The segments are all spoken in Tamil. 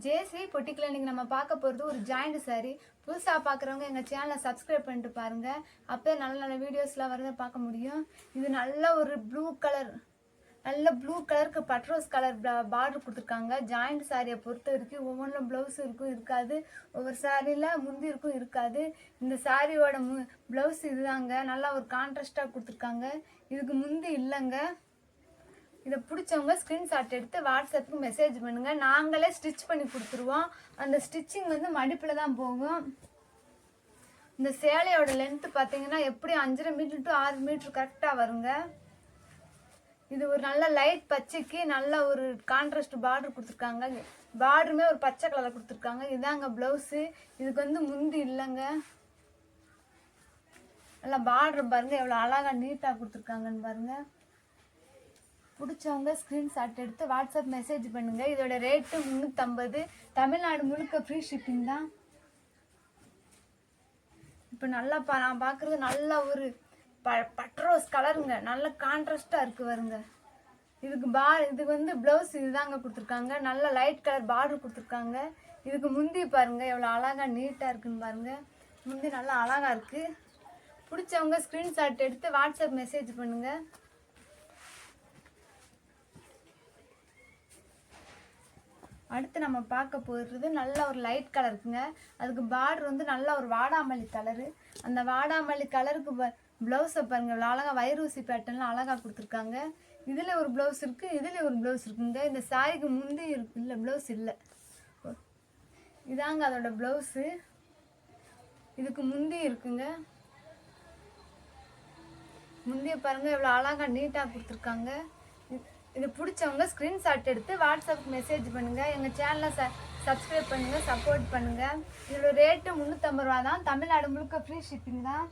ஜேசி பொட்டிக்கில் இன்றைக்கி நம்ம பார்க்க போகிறது ஒரு ஜாயிண்ட் சாரீ. புதுசாக பார்க்குறவங்க எங்கள் சேனலை சப்ஸ்கிரைப் பண்ணிட்டு பாருங்கள். அப்போ நல்ல நல்ல வீடியோஸ்லாம் வரதை பார்க்க முடியும். இது நல்ல ஒரு ப்ளூ கலருக்கு பட்ரோஸ் கலர் பார்டர் கொடுத்துருக்காங்க. ஜாயிண்ட் சாரியை பொறுத்த வரைக்கும் ஒவ்வொன்றும் ப்ளவுஸ் இருக்கும் இருக்காது, ஒவ்வொரு சாரியில் முந்தி இருக்கும் இருக்காது. இந்த சாரியோட ப்ளவுஸ் இதுதாங்க, நல்லா ஒரு கான்ட்ராஸ்டாக கொடுத்துருக்காங்க. இதுக்கு முந்தி இல்லைங்க. இதை பிடிச்சவங்க ஸ்க்ரீன்ஷாட் எடுத்து வாட்ஸ்அப்புக்கு மெசேஜ் பண்ணுங்கள். நாங்களே ஸ்டிச் பண்ணி கொடுத்துருவோம். அந்த ஸ்டிச்சிங் வந்து மடிப்பில் தான் போகும். இந்த சேலையோட லென்த்து பார்த்தீங்கன்னா எப்படி 5.5 மீட்டர் டு 6 மீட்டர் கரெக்டாக வருங்க. இது ஒரு நல்ல லைட் பச்சைக்கு நல்ல ஒரு கான்ட்ராஸ்ட் பார்டர் கொடுத்துருக்காங்க. பார்டருமே ஒரு பச்சை கலரில் கொடுத்துருக்காங்க. இதாங்க ப்ளவுஸு. இதுக்கு வந்து முந்தி இல்லைங்க. நல்லா பார்டர் பாருங்கள் எவ்வளோ அழகாக நீட்டாக கொடுத்துருக்காங்கன்னு பாருங்கள். பிடிச்சவங்க ஸ்க்ரீன்ஷாட் எடுத்து வாட்ஸ்அப் மெசேஜ் பண்ணுங்கள். இதோட ரேட்டு 350. தமிழ்நாடு முழுக்க ஃப்ரீ ஷிப்பிங் தான். இப்போ நல்லா நான் பார்க்குறது நல்ல ஒரு பட்ரோஸ் கலருங்க, நல்ல கான்ட்ராஸ்டாக இருக்குது வருங்க. இதுக்கு வந்து ப்ளவுஸ் இதுதாங்க கொடுத்துருக்காங்க. நல்ல லைட் கலர் பார்டர் கொடுத்துருக்காங்க. இதுக்கு முந்தி பாருங்கள் எவ்வளோ அழகாக நீட்டாக இருக்குன்னு பாருங்கள். முந்தி நல்லா அழகாக இருக்குது. பிடிச்சவங்க ஸ்க்ரீன்ஷாட் எடுத்து வாட்ஸ்அப் மெசேஜ் பண்ணுங்கள். அடுத்து நம்ம பார்க்க போகிறது நல்ல ஒரு லைட் கலருக்குங்க. அதுக்கு பார்டர் வந்து நல்ல ஒரு வாடாமல்லி கலரு. அந்த வாடாமல்லி கலருக்கு ப்ளவுஸை பாருங்கள் எவ்வளோ அழகாக வைரூசி பேட்டர்ன்லாம் அழகாக கொடுத்துருக்காங்க. இதில் ஒரு ப்ளவுஸ் இருக்குது, இதில் ஒரு ப்ளவுஸ் இருக்குங்க. இந்த சாரிக்கு முந்தி இருக்கு இல்லை, ப்ளவுஸ் இல்லை. இதாங்க அதோட ப்ளவுஸு. இதுக்கு முந்தி இருக்குங்க. முந்திய பாருங்கள் எவ்வளோ அழகாக நீட்டாக கொடுத்துருக்காங்க. இது பிடிச்சவங்க ஸ்க்ரீன்ஷாட் எடுத்து வாட்ஸ்அப்புக்கு மெசேஜ் பண்ணுங்கள். எங்கள் சேனலை சப்ஸ்கிரைப் பண்ணுங்கள், சப்போர்ட் பண்ணுங்கள். இதோட ரேட்டு 350 ரூபா தான். தமிழ்நாடு முழுக்க ஃப்ரீ ஷிப்பிங் தான்.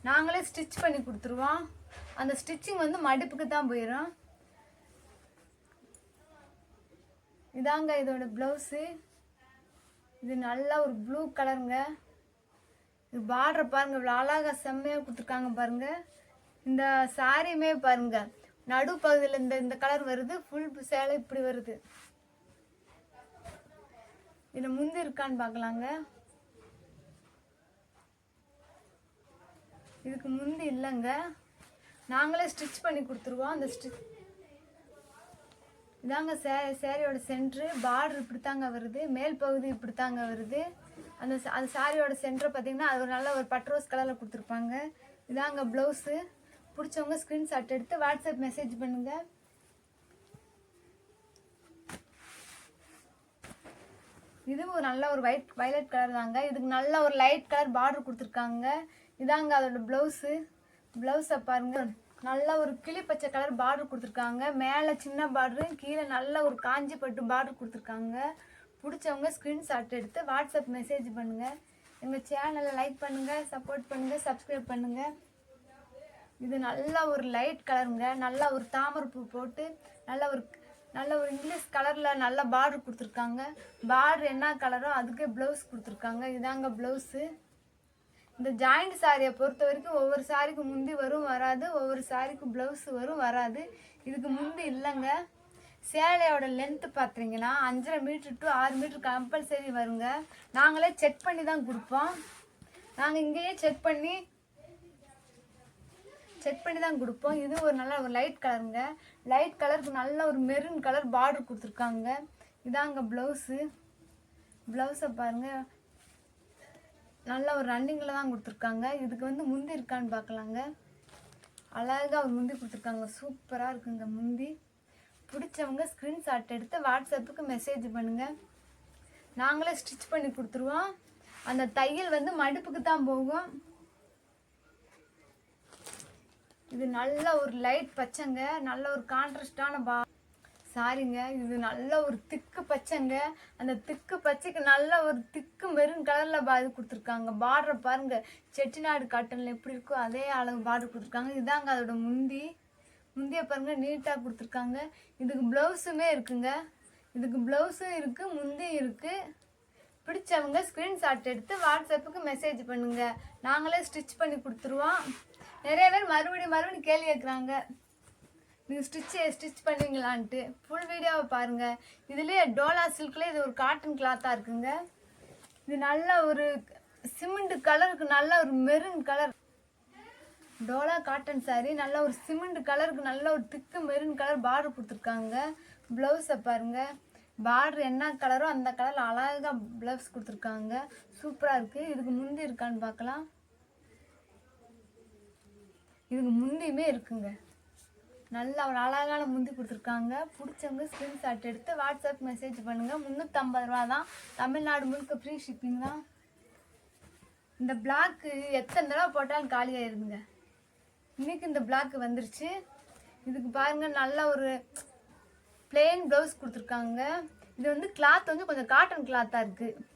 நாங்களே ஸ்டிச் பண்ணி கொடுத்துருவோம். அந்த ஸ்டிச்சிங் வந்து மடிப்புக்கு தான் போயிடும். இதாங்க இதோட ப்ளவுஸு. இது நல்ல ஒரு ப்ளூ கலருங்க. இது பார்டர் பாருங்கள் இவ்வளோ அழகாக செம்மையாக கொடுத்துருக்காங்க பாருங்கள். இந்த சாரியுமே பாருங்கள் நடு பகுதியில் இந்த கலர் வருது. ஃபுல் சேலை இப்படி வருது. இதில் முந்தி இருக்கான்னு பார்க்கலாங்க. இதுக்கு முந்தி இல்லைங்க. நாங்களே ஸ்டிச் பண்ணி கொடுத்துருவோம். அந்த இதாங்க சேரீயோட சென்ட்ரு. பார்டர் இப்படித்தாங்க வருது. மேல் பகுதி இப்படித்தாங்க வருது. அந்த சாரியோட சென்டரை பார்த்தீங்கன்னா அது ஒரு நல்ல ஒரு பட்ரோஸ் கலரில் கொடுத்துருப்பாங்க. இதாங்க ப்ளவுஸு. பிடிச்சவங்க ஸ்க்ரீன்ஷாட் எடுத்து வாட்ஸ்அப் மெசேஜ் பண்ணுங்கள். இதுவும் நல்ல ஒரு வயலட் கலர் தாங்க. இதுக்கு நல்ல ஒரு லைட் கலர் பார்டர் கொடுத்துருக்காங்க. இதாங்க அதோட ப்ளவுஸு. ப்ளவுஸை பாருங்கள் நல்ல ஒரு கிளி பச்சை கலர் பார்டர் கொடுத்துருக்காங்க. மேலே சின்ன பார்டரு, கீழே நல்ல ஒரு காஞ்சி பட்டு பார்டர் கொடுத்துருக்காங்க. பிடிச்சவங்க ஸ்க்ரீன்ஷாட் எடுத்து வாட்ஸ்அப் மெசேஜ் பண்ணுங்கள். எங்கள் சேனலை லைக் பண்ணுங்கள், சப்போர்ட் பண்ணுங்கள், சப்ஸ்கிரைப் பண்ணுங்கள். இது நல்ல ஒரு லைட் கலருங்க. நல்ல ஒரு தாமரை பூ போட்டு நல்ல ஒரு இங்கிலீஷ் கலரில் நல்ல பார்டர் கொடுத்துருக்காங்க. பார்டர் என்ன கலரோ அதுக்கே ப்ளவுஸ் கொடுத்துருக்காங்க. இதாங்க ப்ளவுஸு. இந்த ஜாயிண்ட் சாரியை பொறுத்த வரைக்கும் ஒவ்வொரு சாரிக்கு முந்தி வரும் வராது, ஒவ்வொரு சாரிக்கு ப்ளவுஸ் வரும் வராது. இதுக்கு முந்தி இல்லைங்க. சேலையோட லென்த்து பார்த்தீங்கன்னா 5.5 மீட்டர் டு 6 மீட்டர் கம்பல்சரி வருங்க. நாங்களே செக் பண்ணி தான் கொடுப்போம். நாங்கள் இங்கேயே செக் பண்ணி தான் கொடுப்போம். இது ஒரு நல்ல ஒரு லைட் கலருங்க. லைட் கலருக்கு நல்ல ஒரு மெரூன் கலர் பார்டர் கொடுத்துருக்காங்க. இதாங்க ப்ளவுஸு. ப்ளவுஸை பாருங்கள் நல்ல ஒரு ரன்னிங்கில் தான் கொடுத்துருக்காங்க. இதுக்கு வந்து முந்தி இருக்கான்னு பார்க்கலாங்க. அழகாக ஒரு முந்தி கொடுத்துருக்காங்க. சூப்பராக இருக்குங்க முந்தி. பிடிச்சவங்க ஸ்க்ரீன்ஷாட் எடுத்து வாட்ஸ்அப்புக்கு மெசேஜ் பண்ணுங்கள். நாங்களே ஸ்டிச் பண்ணி கொடுத்துருவோம். அந்த தையல் வந்து மடிப்புக்கு தான் போகும். இது நல்ல ஒரு லைட் பச்சைங்க, நல்ல ஒரு கான்ட்ராஸ்டான சாரிங்க. இது நல்ல ஒரு திக்கு பச்சைங்க. அந்த திக்கு பச்சைக்கு நல்ல ஒரு திக்கு மெரூன் கலரில் இது கொடுத்துருக்காங்க. பார்டரை பாருங்கள் செட்டிநாடு காட்டனில் எப்படி இருக்கோ அதே அளவு பார்டர் கொடுத்துருக்காங்க. இதாங்க அதோட முந்தியை பாருங்கள் நீட்டாக கொடுத்துருக்காங்க. இதுக்கு ப்ளவுஸுமே இருக்குங்க. இதுக்கு ப்ளவுஸும் இருக்குது, முந்தியும் இருக்குது. பிடிச்சவங்க ஸ்க்ரீன்ஷாட் எடுத்து வாட்ஸ்அப்புக்கு மெசேஜ் பண்ணுங்கள். நாங்களே ஸ்டிச் பண்ணி கொடுத்துருவோம். நிறைய பேர் மறுபடியும் கேள்வி கேட்குறாங்க. நீங்கள் ஸ்டிச் பண்ணுவீங்களான்ட்டு ஃபுல் வீடியோவை பாருங்கள். இதுலேயே டோலா சில்கில் இது ஒரு காட்டன் கிளாத்தாக இருக்குங்க. இது நல்ல ஒரு சிமெண்ட் கலருக்கு நல்ல ஒரு maroon colour Dola cotton sari. நல்ல ஒரு சிமெண்ட் கலருக்கு நல்ல ஒரு திக்கு மெரூன் கலர் பார்டர் கொடுத்துருக்காங்க. ப்ளவுஸை பாருங்கள், பார்டர் என்ன கலரோ அந்த கலரில் அழகாக ப்ளவுஸ் கொடுத்துருக்காங்க. சூப்பராக இருக்குது. இதுக்கு முந்தி இருக்கான்னு பார்க்கலாம். இதுக்கு முந்தியுமே இருக்குங்க. நல்ல ஒரு அழகான முந்தி கொடுத்துருக்காங்க. பிடிச்சவங்க ஸ்க்ரீன்ஷாட் எடுத்து வாட்ஸ்அப் மெசேஜ் பண்ணுங்கள். 350 ரூபா தான். தமிழ்நாடு முழுக்க ஃப்ரீ ஷிப்பிங் தான். இந்த பிளாக்கு எத்தனை தடவை போட்டாலும் காலியாயிருங்க. இன்றைக்கி இந்த பிளாக்கு வந்துருச்சு. இதுக்கு பாருங்கள் நல்ல ஒரு பிளெயின் ப்ளவுஸ் கொடுத்துருக்காங்க. இது வந்து கிளாத் வந்து கொஞ்சம் காட்டன் கிளாத்தாக இருக்குது.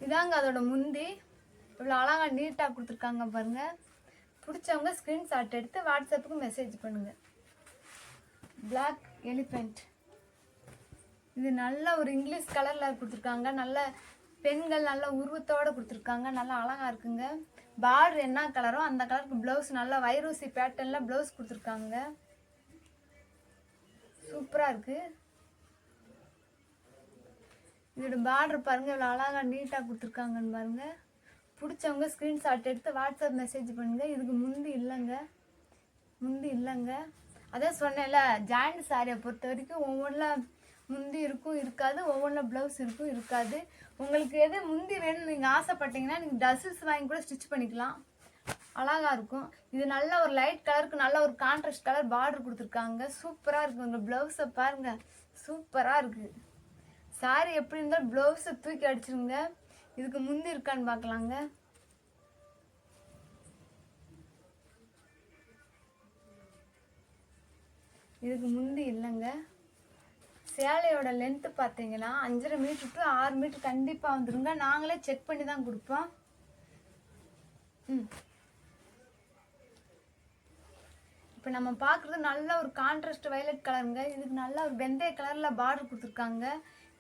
இதாங்க அதோட முந்தி. இவ்வளோ அழகாக நீட்டாக கொடுத்துருக்காங்க பாருங்கள். பிடிச்சவங்க ஸ்க்ரீன்ஷாட் எடுத்து வாட்ஸ்அப்புக்கு மெசேஜ் பண்ணுங்கள். Black elephant. இது நல்ல ஒரு இங்கிலீஷ் கலரில் கொடுத்துருக்காங்க. நல்ல பெண்கள் நல்ல உருவத்தோடு கொடுத்துருக்காங்க. நல்லா அழகாக இருக்குங்க. பார்டர் என்ன கலரோ அந்த கலருக்கு ப்ளவுஸ் நல்ல வைரூசி பேட்டர்னில் ப்ளவுஸ் கொடுத்துருக்காங்க. சூப்பராக இருக்குது. இதோட பார்டர் பாருங்கள், இவ்வளோ அழகாக நீட்டாக கொடுத்துருக்காங்கன்னு பாருங்கள். பிடிச்சவங்க ஸ்க்ரீன்ஷாட் எடுத்து வாட்ஸ்அப் மெசேஜ் பண்ணுங்கள். இதுக்கு முந்தி இல்லைங்க. அதான் சொன்னேன்ல, ஜாயிண்ட் சாரியை பொறுத்த வரைக்கும் ஒவ்வொன்றில் முந்தி இருக்கும் இருக்காது, ஒவ்வொன்றில் ப்ளவுஸ் இருக்கும் இருக்காது. உங்களுக்கு எது முந்தி வேணும்னு நீங்கள் ஆசைப்பட்டீங்கன்னா நீங்கள் டசில்ஸ் வாங்கி கூட ஸ்டிச் பண்ணிக்கலாம். அழகாக இருக்கும். இது நல்ல ஒரு லைட் கலருக்கு நல்ல ஒரு கான்ட்ராஸ்ட் கலர் பார்டர் கொடுத்துருக்காங்க. சூப்பராக இருக்குது. உங்கள் ப்ளவுஸை பாருங்கள், சூப்பராக இருக்குது. சாரி எப்படி இருந்தாலும் ப்ளவுஸை தூக்கி அடிச்சிருங்க. இதுக்கு முந்தி இருக்கான்னு பார்க்கலாங்க. இதுக்கு முந்தி இல்லைங்க. சேலையோட லென்த்து பார்த்தீங்கன்னா 5.5 மீட்டர் டு 6 மீட்டர் கண்டிப்பாக வந்துருங்க. நாங்களே செக் பண்ணி தான் கொடுப்போம். இப்போ நம்ம பார்க்குறது நல்ல ஒரு கான்ட்ராஸ்ட் வயலட் கலருங்க. இதுக்கு நல்ல ஒரு வெந்தய கலரில் பார்டர் கொடுத்துருக்காங்க.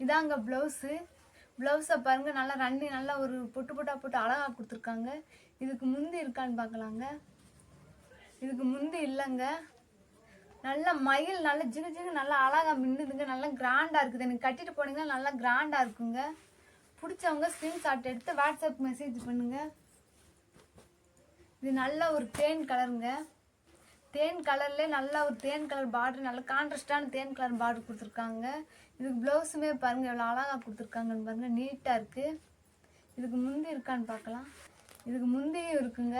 இதாங்க ப்ளவுஸு. ப்ளவுஸை பாருங்கள், நல்லா ரன்னி நல்லா ஒரு பொட்டு போட்டு அழகாக கொடுத்துருக்காங்க. இதுக்கு முந்தி இருக்கான்னு பார்க்கலாங்க. இதுக்கு முந்தி இல்லைங்க. நல்ல மயில் நல்ல ஜிகு நல்லா அழகாக மின்னுதுங்க. நல்லா கிராண்டாக இருக்குது. எனக்கு கட்டிட்டு போனீங்கன்னா நல்லா கிராண்டாக இருக்குங்க. பிடிச்சவங்க ஸ்க்ரீன்ஷாட் எடுத்து வாட்ஸ்அப் மெசேஜ் பண்ணுங்கள். இது நல்ல ஒரு தேன் கலருங்க. தேன் கலர்லேயே நல்ல ஒரு தேன் கலர் பார்டர், நல்ல கான்ட்ராஸ்டான தேன் கலர் பார்டர் கொடுத்துருக்காங்க. இதுக்கு ப்ளவுஸுமே பாருங்கள் எவ்வளோ அழகாக கொடுத்துருக்காங்கன்னு பாருங்கள். நீட்டாக இருக்குது. இதுக்கு முந்தி இருக்கான்னு பார்க்கலாம். இதுக்கு முந்தியும் இருக்குங்க.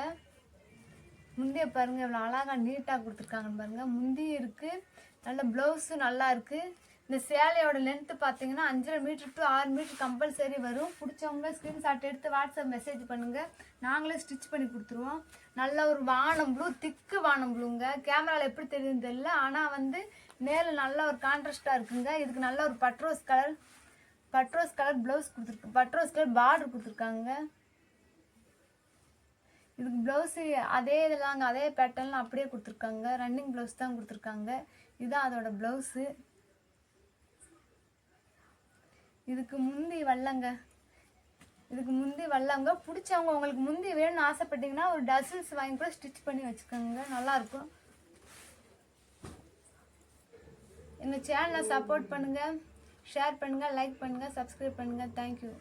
முந்தியை பாருங்கள் எவ்வளோ அழகாக நீட்டாக கொடுத்துருக்காங்கன்னு பாருங்கள். முந்தியும் இருக்குது. நல்ல ப்ளவுஸும் நல்லா இருக்குது. இந்த சேலையோட லென்த்து பார்த்தீங்கன்னா 5.5 மீட்டர் டு 6 மீட்டர் கம்பல்சரி வரும். பிடிச்சவங்க ஸ்க்ரீன்ஷாட் எடுத்து வாட்ஸ்அப் மெசேஜ் பண்ணுங்கள். நாங்களே ஸ்டிச் பண்ணி கொடுத்துருவோம். நல்ல ஒரு வானம் ப்ளூ, திக்கு வானம் ப்ளூங்க. கேமராவில் எப்படி தெரியுதுன்னு தெரியல, ஆனால் வந்து நேரில் நல்ல ஒரு கான்ட்ராஸ்டாக இருக்குங்க. இதுக்கு நல்ல ஒரு பட்ரோஸ் கலர் ப்ளவுஸ் கொடுத்துருக்கு. பட்ரோஸ் கலர் பார்டர் கொடுத்துருக்காங்க. இதுக்கு ப்ளவுஸு அதே இதெல்லாங்க, அதே பேட்டர்னில் அப்படியே கொடுத்துருக்காங்க. ரன்னிங் ப்ளவுஸ் தான் கொடுத்துருக்காங்க. இதுதான் அதோட ப்ளவுஸு. இதுக்கு முந்தி வரலங்க. பிடிச்சவங்க உங்களுக்கு முந்தி வேணும்னு ஆசைப்பட்டீங்கன்னா ஒரு டசில்ஸ் வாங்கி கூட ஸ்டிச் பண்ணி வச்சுக்கோங்க. நல்லாயிருக்கும். எங்கள் சேனலை சப்போர்ட் பண்ணுங்கள், ஷேர் பண்ணுங்கள், லைக் பண்ணுங்கள், சப்ஸ்கிரைப் பண்ணுங்கள். தேங்க்யூ.